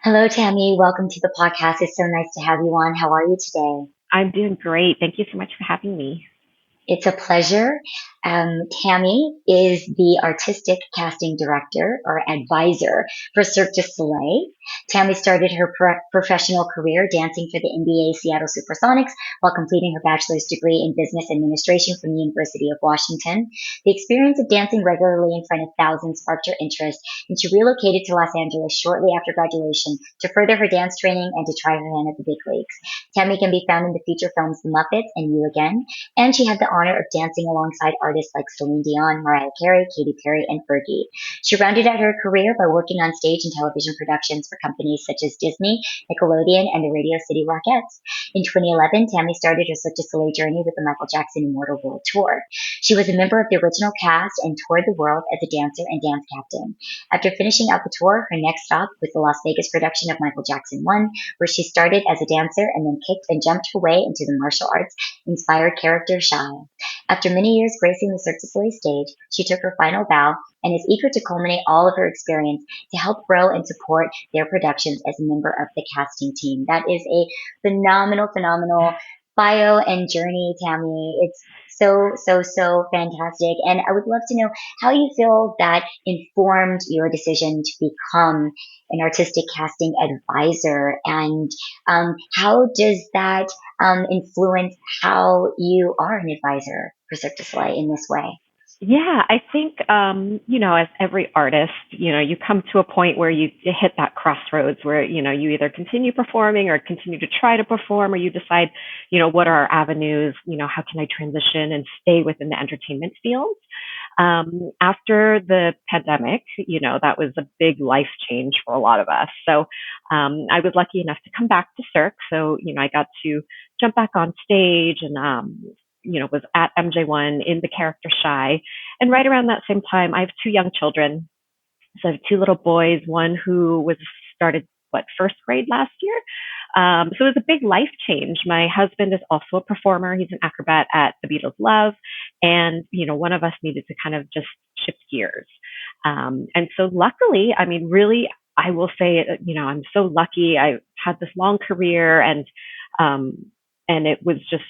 Hello, Tammy. Welcome to the podcast. It's so nice to have you on. How are you today? I'm doing great. Thank you so much for having me. It's a pleasure. Tammy is the artistic casting director or advisor for Cirque du Soleil. Tammy started her professional career dancing for the NBA Seattle Supersonics while completing her bachelor's degree in business administration from the University of Washington. The experience of dancing regularly in front of thousands sparked her interest, and she relocated to Los Angeles shortly after graduation to further her dance training and to try her hand at the big leagues. Tammy can be found in the feature films The Muppets and You Again, and she had the honor of dancing alongside artists like Celine Dion, Mariah Carey, Katy Perry, and Fergie. She rounded out her career by working on stage and television productions for companies such as Disney, Nickelodeon, and the Radio City Rockettes. In 2011, Tammy started her Cirque du Soleil journey with the Michael Jackson Immortal World Tour. She was a member of the original cast and toured the world as a dancer and dance captain. After finishing out the tour, her next stop was the Las Vegas production of Michael Jackson 1, where she started as a dancer and then kicked and jumped her way into the martial arts inspired character Shy. After many years gracing the Cirque du Soleil stage, she took her final bow and is eager to culminate all of her experience to help grow and support their productions as a member of the casting team. That is a phenomenal bio and journey, Tammy. It's so fantastic. And I would love to know how you feel that informed your decision to become an artistic casting advisor, and how does that influence how you are an advisor for Cirque du Soleil in this way? Yeah, I think, as every artist, you come to a point where you hit that crossroads where, you either continue performing or continue to try to perform, or you decide, what are our avenues, how can I transition and stay within the entertainment field? After the pandemic, that was a big life change for a lot of us. So I was lucky enough to come back to Cirque. So, I got to jump back on stage and, was at MJ1 in the character Shy. And right around that same time, I have two young children. So I have two little boys, one who was started first grade last year. So it was a big life change. My husband is also a performer. He's an acrobat at the Beatles Love. And, one of us needed to kind of just shift gears. And so luckily, I mean, really, I will say, I'm so lucky. I had this long career and it was just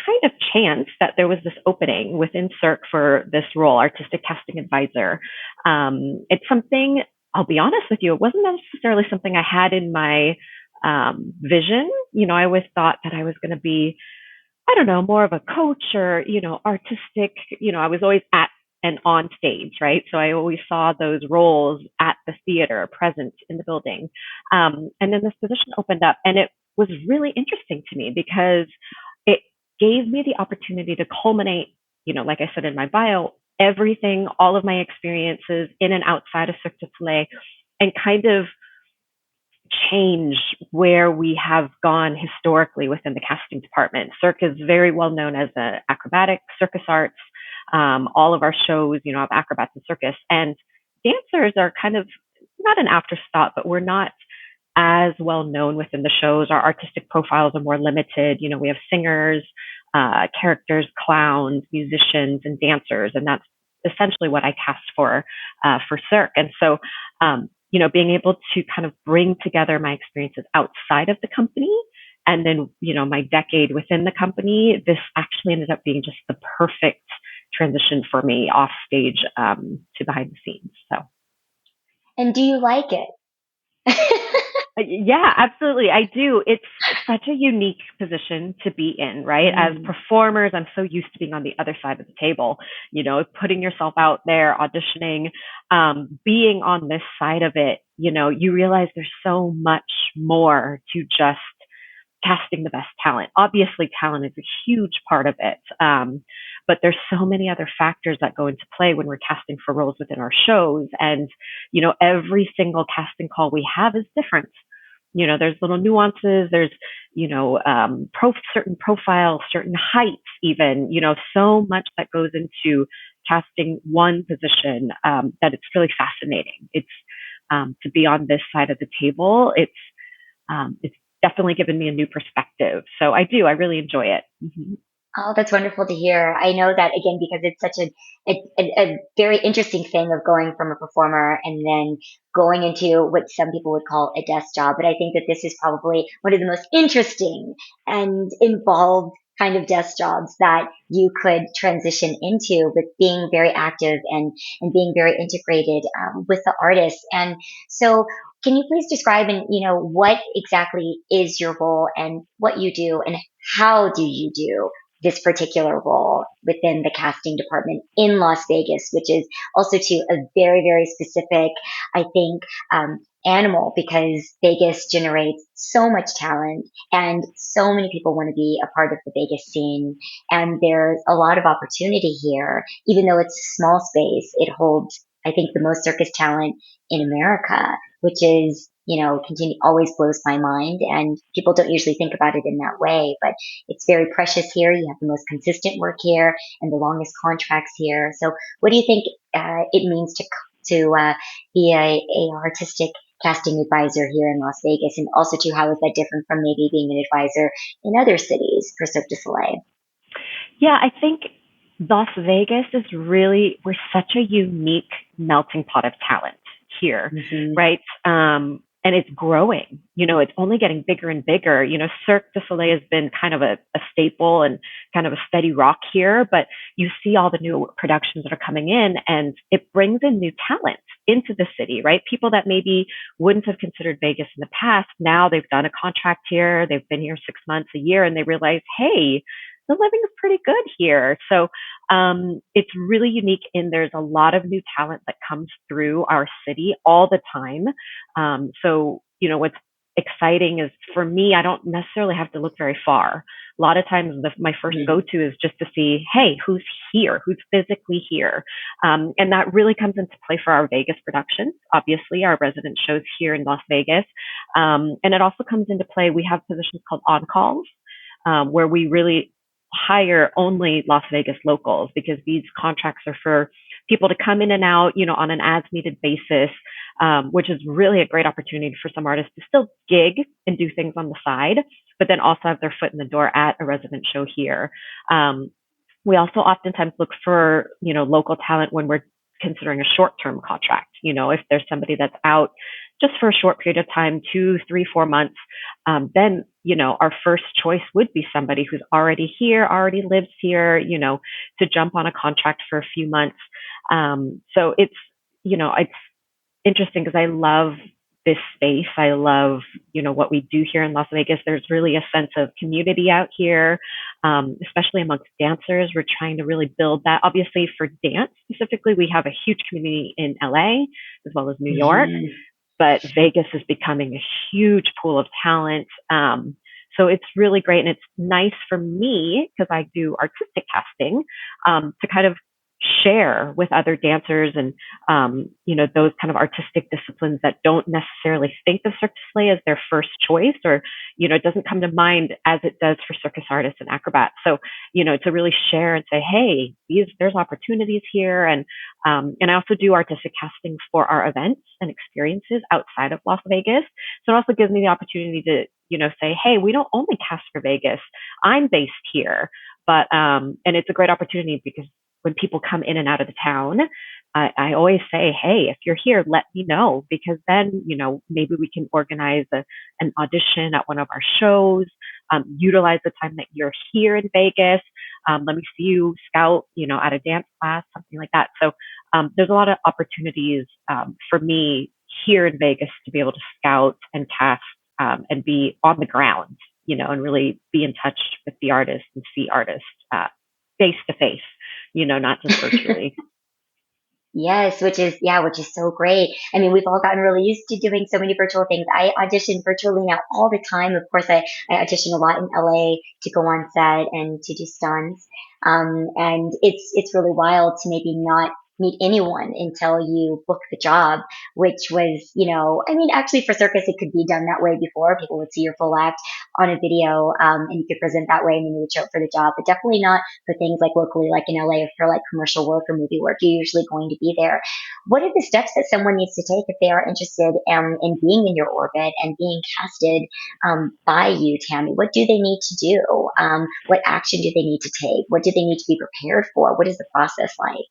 kind of chance that there was this opening within Cirque for this role, artistic casting advisor. It's something, I'll be honest with you, it wasn't necessarily something I had in my vision. I always thought that I was going to be, I don't know, more of a coach or, artistic. I was always at and on stage, right? So I always saw those roles at the theater, present in the building. And then this position opened up, and it was really interesting to me because it gave me the opportunity to culminate, like I said in my bio, everything, all of my experiences in and outside of Cirque du Soleil, and kind of change where we have gone historically within the casting department. Cirque is very well known as an acrobatic circus arts. All of our shows, have acrobats and circus, and dancers are kind of not an afterthought, but we're not as well known within the shows. Our artistic profiles are more limited. We have singers, characters, clowns, musicians, and dancers, and that's essentially what I cast for Cirque. And so, being able to kind of bring together my experiences outside of the company and then, my decade within the company, this actually ended up being just the perfect transition for me off stage to behind the scenes. So And do you like it? yeah, absolutely. I do. It's such a unique position to be in, right? As Mm, performers, I'm so used to being on the other side of the table, putting yourself out there, auditioning, being on this side of it, you realize there's so much more to just casting the best talent. Obviously, talent is a huge part of it. But there's so many other factors that go into play when we're casting for roles within our shows. And, every single casting call we have is different. There's little nuances. There's, certain profiles, certain heights, even, so much that goes into casting one position, that it's really fascinating. It's, to be on this side of the table. It's definitely given me a new perspective. So I do, I really enjoy it. Mm-hmm. Oh, that's wonderful to hear. I know that again because it's such a very interesting thing of going from a performer and then going into what some people would call a desk job. But I think that this is probably one of the most interesting and involved kind of desk jobs that you could transition into with being very active and being very integrated with the artists. And so, can you please describe and what exactly is your role and what you do and how do you do this particular role within the casting department in Las Vegas, which is also to a very, very specific, I think, animal because Vegas generates so much talent and so many people want to be a part of the Vegas scene. And there's a lot of opportunity here, even though it's a small space, it holds, I think, the most circus talent in America, which is, continue always blows my mind. And people don't usually think about it in that way, but it's very precious here. You have the most consistent work here and the longest contracts here. So, what do you think it means to be a artistic casting advisor here in Las Vegas, and also to how is that different from maybe being an advisor in other cities for Cirque du Soleil? Yeah, I think Las Vegas is really, we're such a unique melting pot of talent here, Hmm. right? And it's growing. It's only getting bigger and bigger. Cirque du Soleil has been kind of a staple and kind of a steady rock here, but you see all the new productions that are coming in, and it brings in new talent into the city, right? People that maybe wouldn't have considered Vegas in the past. Now they've done a contract here, they've been here 6 months, a year, and they realize, hey, the living is pretty good here. So it's really unique in there's a lot of new talent that comes through our city all the time. So, what's exciting is for me, I don't necessarily have to look very far. A lot of times, my first go to is just to see, hey, who's here? Who's physically here? And that really comes into play for our Vegas productions. Obviously, our resident shows here in Las Vegas. And it also comes into play. We have positions called on calls, where we really hire only Las Vegas locals because these contracts are for people to come in and out, on an as needed basis, which is really a great opportunity for some artists to still gig and do things on the side, but then also have their foot in the door at a resident show here. We also oftentimes look for, local talent when we're considering a short term contract. If there's somebody that's out just for a short period of time, 2, 3, 4 months, then, our first choice would be somebody who's already here, already lives here, to jump on a contract for a few months. So it's interesting because I love this space. I love, what we do here in Las Vegas. There's really a sense of community out here, especially amongst dancers. We're trying to really build that. Obviously, for dance specifically, we have a huge community in LA as well as New York, Hmm. but Vegas is becoming a huge pool of talent. So it's really great. And it's nice for me because I do artistic casting, to kind of share with other dancers and, those kind of artistic disciplines that don't necessarily think of Cirque du Soleil as their first choice, or, it doesn't come to mind as it does for circus artists and acrobats. So, to really share and say, hey, there's opportunities here. And I also do artistic casting for our events and experiences outside of Las Vegas. So it also gives me the opportunity to, say, hey, we don't only cast for Vegas. I'm based here. And it's a great opportunity because when people come in and out of the town, I always say, hey, if you're here, let me know because then, maybe we can organize an audition at one of our shows, utilize the time that you're here in Vegas. Let me see you scout, at a dance class, something like that. So there's a lot of opportunities for me here in Vegas to be able to scout and cast, and be on the ground, and really be in touch with the artists and see artists face to face, not just virtually. Yes, which is so great. I mean, we've all gotten really used to doing so many virtual things. I audition virtually now all the time. Of course, I audition a lot in LA to go on set and to do stunts. And it's really wild to maybe not meet anyone until you book the job, which was, I mean, actually for circus, it could be done that way before. People would see your full act on a video, and you could present that way and then you would show up for the job, but definitely not for things like locally, like in LA, for like commercial work or movie work. You're usually going to be there. What are the steps that someone needs to take if they are interested in being in your orbit and being casted by you, Tammy? What do they need to do? What action do they need to take? What do they need to be prepared for? What is the process like?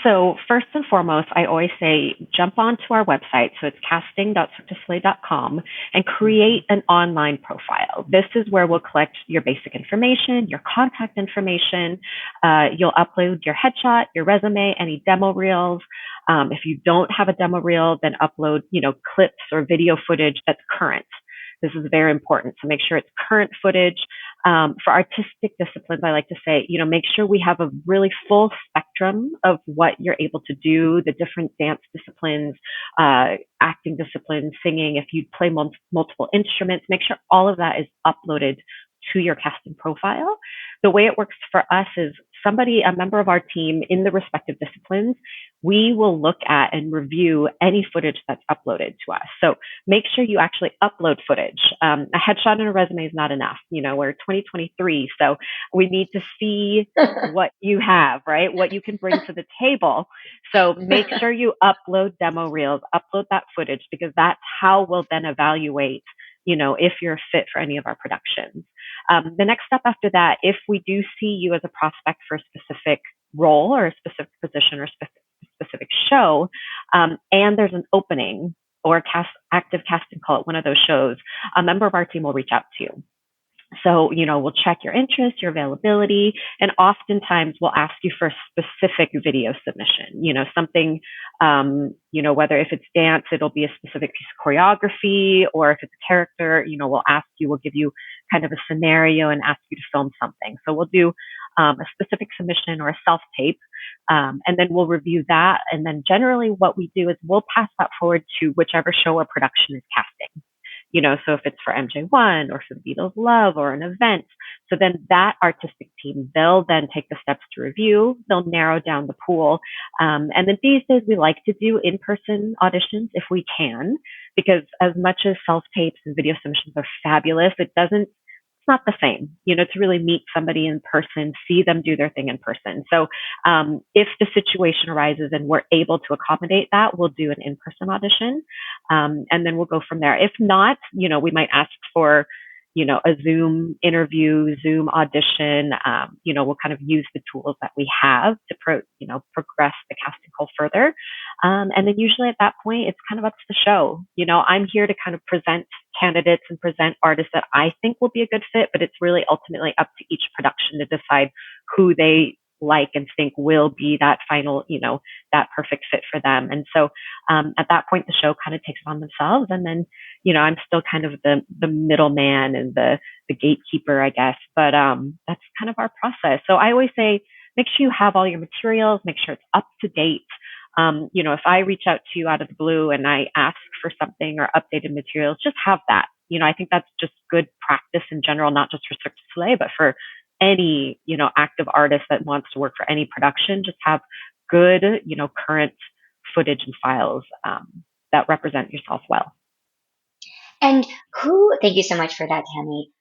So first and foremost, I always say jump onto our website. So it's casting.circuscities.com and create an online profile. This is where we'll collect your basic information, your contact information. You'll upload your headshot, your resume, any demo reels. If you don't have a demo reel, then upload, clips or video footage that's current. This is very important. So make sure it's current footage. For artistic disciplines, I like to say, make sure we have a really full spectrum of what you're able to do, the different dance disciplines, acting disciplines, singing. If you play multiple instruments, make sure all of that is uploaded to your casting profile. The way it works for us is a member of our team in the respective disciplines, we will look at and review any footage that's uploaded to us. So make sure you actually upload footage. A headshot and a resume is not enough. We're 2023, so we need to see what you have, right? What you can bring to the table. So make sure you upload demo reels, upload that footage, because that's how we'll then evaluate if you're a fit for any of our productions. The next step after that, if we do see you as a prospect for a specific role or a specific position or specific show, and there's an opening or active casting call at one of those shows, a member of our team will reach out to you. So, we'll check your interest, your availability, and oftentimes we'll ask you for a specific video submission, something, whether if it's dance, it'll be a specific piece of choreography, or if it's a character, we'll give you kind of a scenario and ask you to film something. So we'll do a specific submission or a self-tape, and then we'll review that. And then generally what we do is we'll pass that forward to whichever show or production is casting. So if it's for MJ1 or for the Beatles Love or an event, so then that artistic team, they'll then take the steps to review, they'll narrow down the pool. And then these days we like to do in-person auditions if we can, because as much as self-tapes and video submissions are fabulous, it's not the same, to really meet somebody in person, see them do their thing in person. So if the situation arises and we're able to accommodate that, we'll do an in-person audition. And then we'll go from there. If not, we might ask for, a Zoom interview, Zoom audition. We'll kind of use the tools that we have to progress the casting call further. And then usually at that point, it's kind of up to the show. I'm here to kind of present candidates and present artists that I think will be a good fit, but it's really ultimately up to each production to decide who they like and think will be that final, that perfect fit for them. And so at that point, the show kind of takes it on themselves. And then, I'm still kind of the middleman and the gatekeeper, I guess. But that's kind of our process. So I always say, make sure you have all your materials, make sure it's up to date. If I reach out to you out of the blue and I ask for something or updated materials, just have that. I think that's just good practice in general, not just for Cirque du Soleil, but for any, active artist that wants to work for any production. Just have good, current footage and files that represent yourself well. And thank you so much for that, Tammy.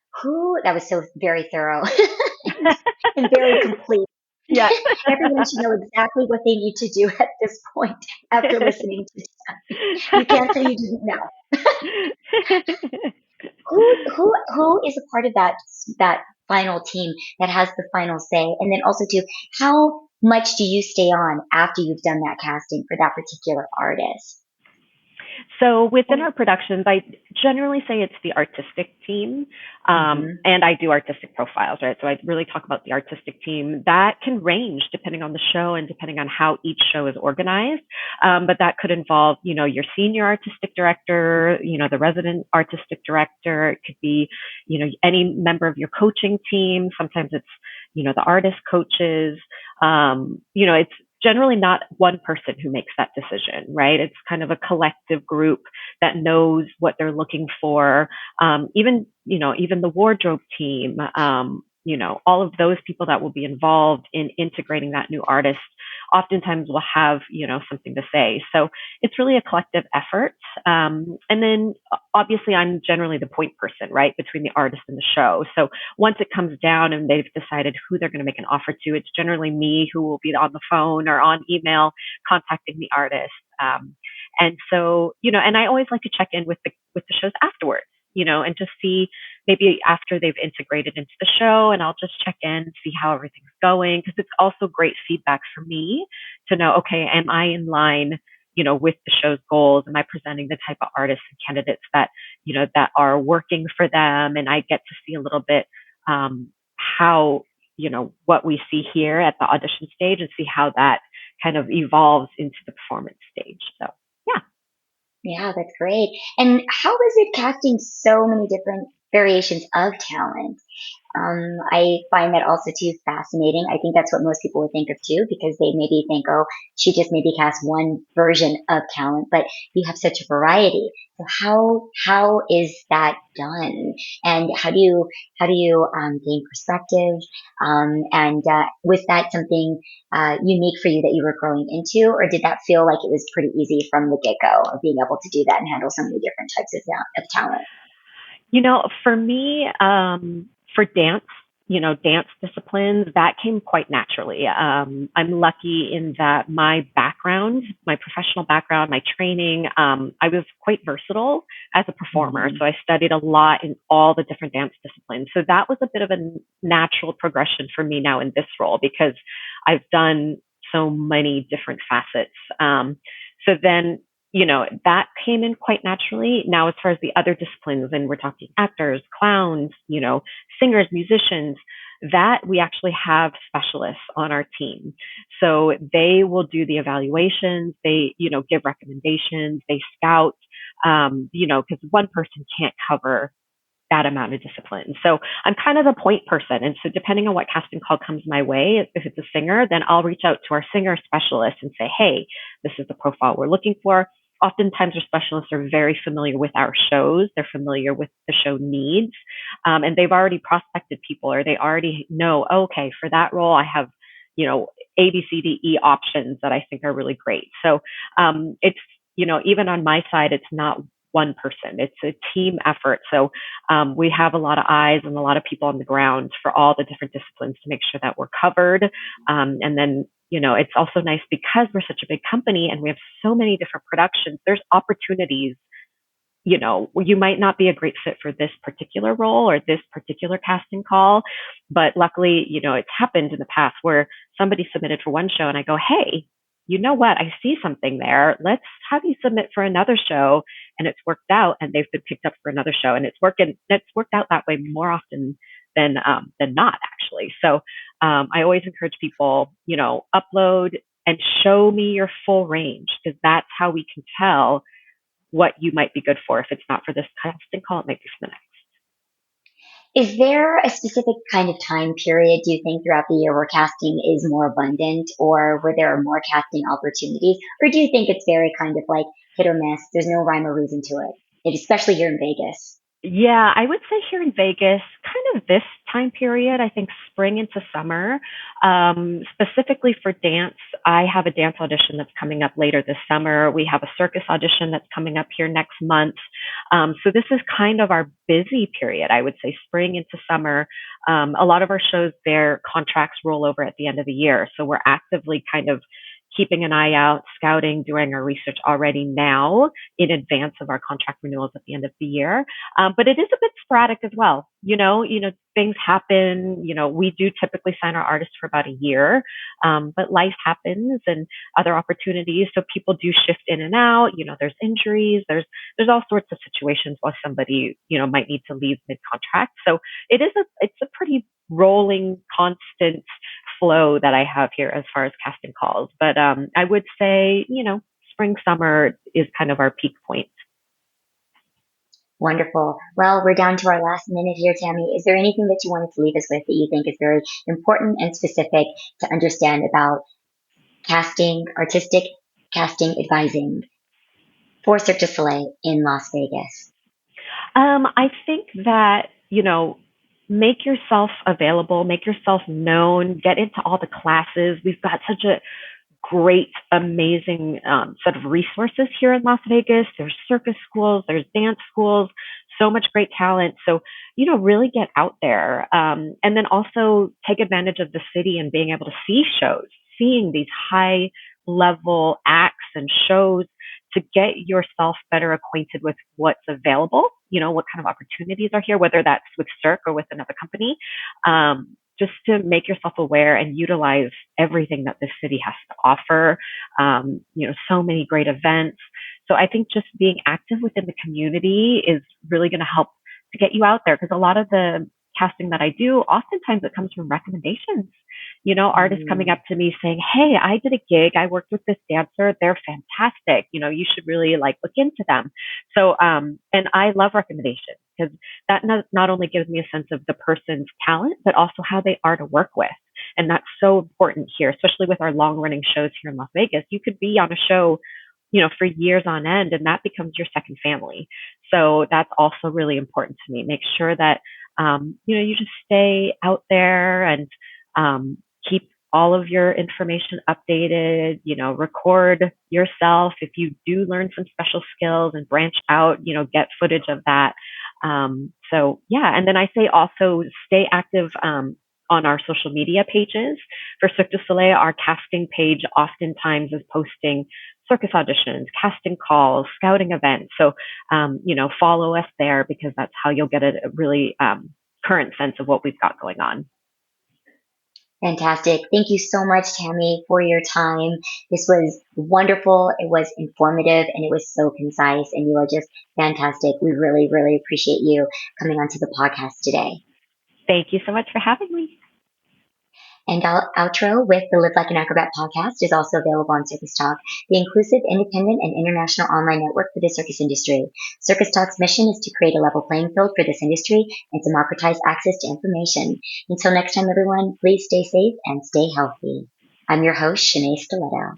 That was so very thorough and very complete. Yeah. Everyone should know exactly what they need to do at this point after listening to Tammy. You can't say you didn't know. Who is a part of that final team that has the final say? And then also too, how much do you stay on after you've done that casting for that particular artist? So within our productions, I generally say it's the artistic team, and I do artistic profiles, right? So I really talk about the artistic team. That can range depending on the show and depending on how each show is organized. But that could involve, your senior artistic director, the resident artistic director. It could be, any member of your coaching team. Sometimes it's, the artist coaches. It's generally not one person who makes that decision, right? It's kind of a collective group that knows what they're looking for. Even the wardrobe team, all of those people that will be involved in integrating that new artist oftentimes will have, something to say. So it's really a collective effort. And then obviously I'm generally the point person, right, between the artist and the show. So once it comes down and they've decided who they're going to make an offer to, it's generally me who will be on the phone or on email contacting the artist. And so, and I always like to check in with the shows afterwards, and just see maybe after they've integrated into the show, and I'll just check in, see how everything's going, because it's also great feedback for me to know, okay, am I in line, with the show's goals? Am I presenting the type of artists and candidates that, that are working for them? And I get to see a little bit how, what we see here at the audition stage and see how that kind of evolves into the performance stage. So, yeah. Yeah, that's great. And how is it casting so many different variations of talent? I find that also too fascinating. I think that's what most people would think of too, because they maybe think, oh, she just maybe cast one version of talent, but you have such a variety. So how is that done? And how do you gain perspective? And was that something unique for you that you were growing into, or did that feel like it was pretty easy from the get go of being able to do that and handle so many different types of talent? For me, for dance, dance disciplines, that came quite naturally. I'm lucky in that my background, my professional background, my training, I was quite versatile as a performer. So I studied a lot in all the different dance disciplines. So that was a bit of a natural progression for me now in this role because I've done so many different facets. So then that came in quite naturally. Now, as far as the other disciplines, and we're talking actors, clowns, singers, musicians, that we actually have specialists on our team. So they will do the evaluations, they, give recommendations, they scout, because one person can't cover that amount of discipline. So I'm kind of the point person. And so depending on what casting call comes my way, if it's a singer, then I'll reach out to our singer specialist and say, hey, this is the profile we're looking for. Oftentimes our specialists are very familiar with our shows. They're familiar with the show needs. And they've already prospected people or they already know, oh, okay, for that role, I have, A, B, C, D, E options that I think are really great. So it's, even on my side, it's not one person. It's a team effort. So we have a lot of eyes and a lot of people on the ground for all the different disciplines to make sure that we're covered. And then, it's also nice because we're such a big company and we have so many different productions. There's opportunities. You might not be a great fit for this particular role or this particular casting call, but luckily, it's happened in the past where somebody submitted for one show and I go, hey, you know what? I see something there. Let's have you submit for another show. And it's worked out and they've been picked up for another show. And it's worked out that way more often than not actually. So, I always encourage people, upload and show me your full range because that's how we can tell what you might be good for. If it's not for this casting call, it might be for the next. Is there a specific kind of time period, do you think, throughout the year where casting is more abundant or where there are more casting opportunities? Or do you think it's very kind of like hit or miss? There's no rhyme or reason to it, especially here in Vegas. Yeah, I would say here in Vegas, kind of this time period, I think spring into summer. Specifically for dance, I have a dance audition that's coming up later this summer. We have a circus audition that's coming up here next month. So this is kind of our busy period, I would say spring into summer. A lot of our shows, their contracts roll over at the end of the year. So we're actively kind of keeping an eye out, scouting, doing our research already now in advance of our contract renewals at the end of the year. But it is a bit sporadic as well. Things happen. We do typically sign our artists for about a year, but life happens and other opportunities. So people do shift in and out. There's injuries. There's all sorts of situations where somebody might need to leave mid contract. So it's a pretty rolling, constant flow that I have here as far as casting calls. But I would say spring summer is kind of our peak point. Wonderful. Well, we're down to our last minute here, Tammy. Is there anything that you wanted to leave us with that you think is very important and specific to understand about casting, artistic casting advising for Cirque du Soleil in Las Vegas? I think that, make yourself available, make yourself known, get into all the classes. We've got such a great, amazing set of resources here in Las Vegas. There's circus schools, there's dance schools, so much great talent. So, really get out there. And then also take advantage of the city and being able to see shows, seeing these high level acts and shows to get yourself better acquainted with what's available, what kind of opportunities are here, whether that's with Cirque or with another company. Just to make yourself aware and utilize everything that this city has to offer. So many great events. So I think just being active within the community is really going to help to get you out there, because a lot of the casting that I do, oftentimes it comes from recommendations. Artists coming up to me saying, "Hey, I did a gig. I worked with this dancer. They're fantastic. You should really look into them." So, and I love recommendations because that not only gives me a sense of the person's talent, but also how they are to work with. And that's so important here, especially with our long running shows here in Las Vegas. You could be on a show, for years on end, and that becomes your second family. So that's also really important to me. Make sure that, you just stay out there and, keep all of your information updated, record yourself. If you do learn some special skills and branch out, get footage of that. So yeah. And then I say also stay active, on our social media pages. For Cirque du Soleil, our casting page oftentimes is posting circus auditions, casting calls, scouting events. So, follow us there, because that's how you'll get a really current sense of what we've got going on. Fantastic. Thank you so much, Tammy, for your time. This was wonderful. It was informative and it was so concise, and you are just fantastic. We really, really appreciate you coming onto the podcast today. Thank you so much for having me. And our outro with the Live Like an Acrobat podcast is also available on Circus Talk, the inclusive, independent, and international online network for the circus industry. Circus Talk's mission is to create a level playing field for this industry and democratize access to information. Until next time, everyone, please stay safe and stay healthy. I'm your host, Shenea Stiletto.